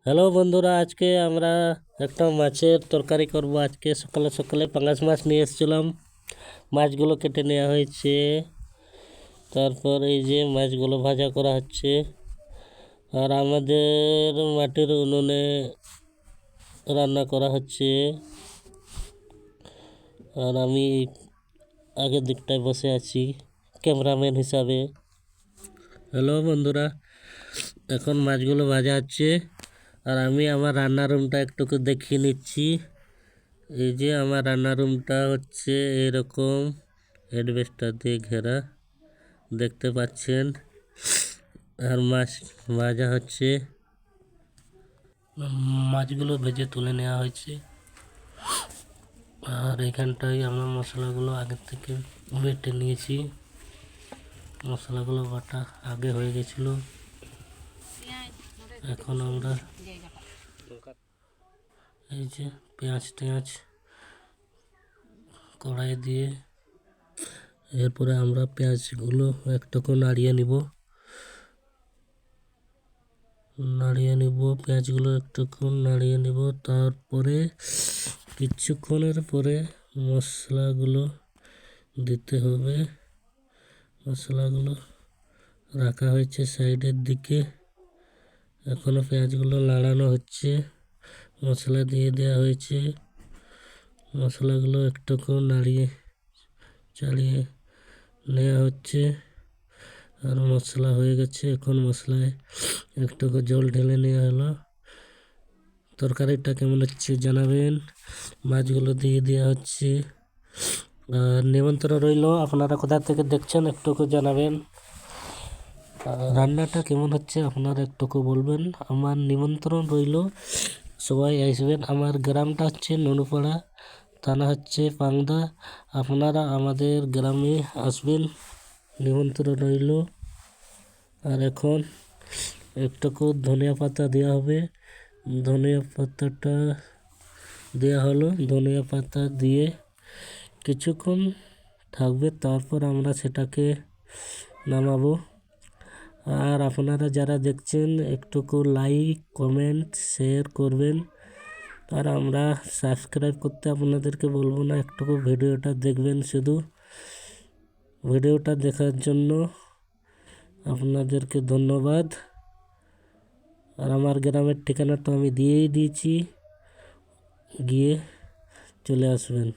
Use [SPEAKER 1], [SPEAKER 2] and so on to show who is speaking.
[SPEAKER 1] Hello বন্ধুরা, আজকে আমরা একটা মাছের তরকারি করব। আজকে সকালে সকালে পাঙ্গাস মাছ নিয়ে এসেছিলাম। মাছগুলো কেটে নেওয়া হয়েছে, তারপর এই যে মাছগুলো ভাজা করা হচ্ছে। আর আমাদের মাটির উনুনে রান্না করা হচ্ছে। আর আমি আগের দিকটায় বসে আছি ক্যামেরাম্যান হিসাবে। হ্যালো বন্ধুরা, এখন মাছগুলো ভাজা হচ্ছে আর আমি আমার রান্নার রুমটা একটুকু দেখিয়ে নিচ্ছি। এই যে আমার রান্নার রুমটা হচ্ছে এরকম অ্যাডবেস্টার দিয়ে ঘেরা, দেখতে পাচ্ছেন। আর মাছ ভাজা হচ্ছে, মাছগুলো ভেজে তুলে নেওয়া হয়েছে। আর এখানটায় আমরা মশলাগুলো আগের থেকে বেটে নিয়েছি। মশলাগুলো বাটা আগে হয়ে গেছিল। এখন আমরা এই যে পেঁয়াজ কড়াই দিয়ে এরপরে আমরা পেঁয়াজগুলো একটুকু নাড়িয়ে নিব। পেঁয়াজগুলো একটুক্ষণ নাড়িয়ে নিব। তারপরে কিছুক্ষণের পরে মশলাগুলো দিতে হবে। মশলাগুলো রাখা হয়েছে সাইডের দিকে। এখনো পেঁয়াজগুলো নাড়ানো হচ্ছে, মশলা দিয়ে দেওয়া হয়েছে। মশলাগুলো একটুক্ষণ নাড়িয়ে চালিয়ে নেওয়া হচ্ছে। আর মশলা হয়ে গেছে। এখন মশলায় একটুকু জল ঢেলে নেওয়া হলো। তরকারিটা কেমন হচ্ছে জানাবেন। মাছগুলো দিয়ে দেওয়া হচ্ছে। আর নিমন্ত্রণ রইল, আপনারা কোথা থেকে দেখছেন একটুকু জানাবেন। রান্নাটা কেমন হচ্ছে আপনারা একটুকু বলবেন। আমার নিমন্ত্রণ রইল, সবাই আসবেন। আমার গ্রামটা হচ্ছে ননুপাড়া, থানা হচ্ছে পাংদা। আপনারা আমাদের গ্রামে আসবেন, নিমন্ত্রণ রইল। আর এখন একটুকু ধনিয়া পাতা দেওয়া হবে। ধনিয়া পাতাটা দেওয়া হলো। ধনিয়া পাতা দিয়ে কিছুক্ষণ থাকবে, তারপর আমরা সেটাকে নামাবো। আর আপনারা যারা দেখছেন একটুকু লাইক, কমেন্ট, শেয়ার করবেন। আর আমরা সাবস্ক্রাইব করতে আপনাদেরকে বলবো না, একটুকু ভিডিওটা দেখবেন। শুধু ভিডিওটা দেখার জন্য আপনাদেরকে ধন্যবাদ। আর আমার গ্রামের ঠিকানা তো আমি দিয়েই দিয়েছি, গিয়ে চলে আসবেন।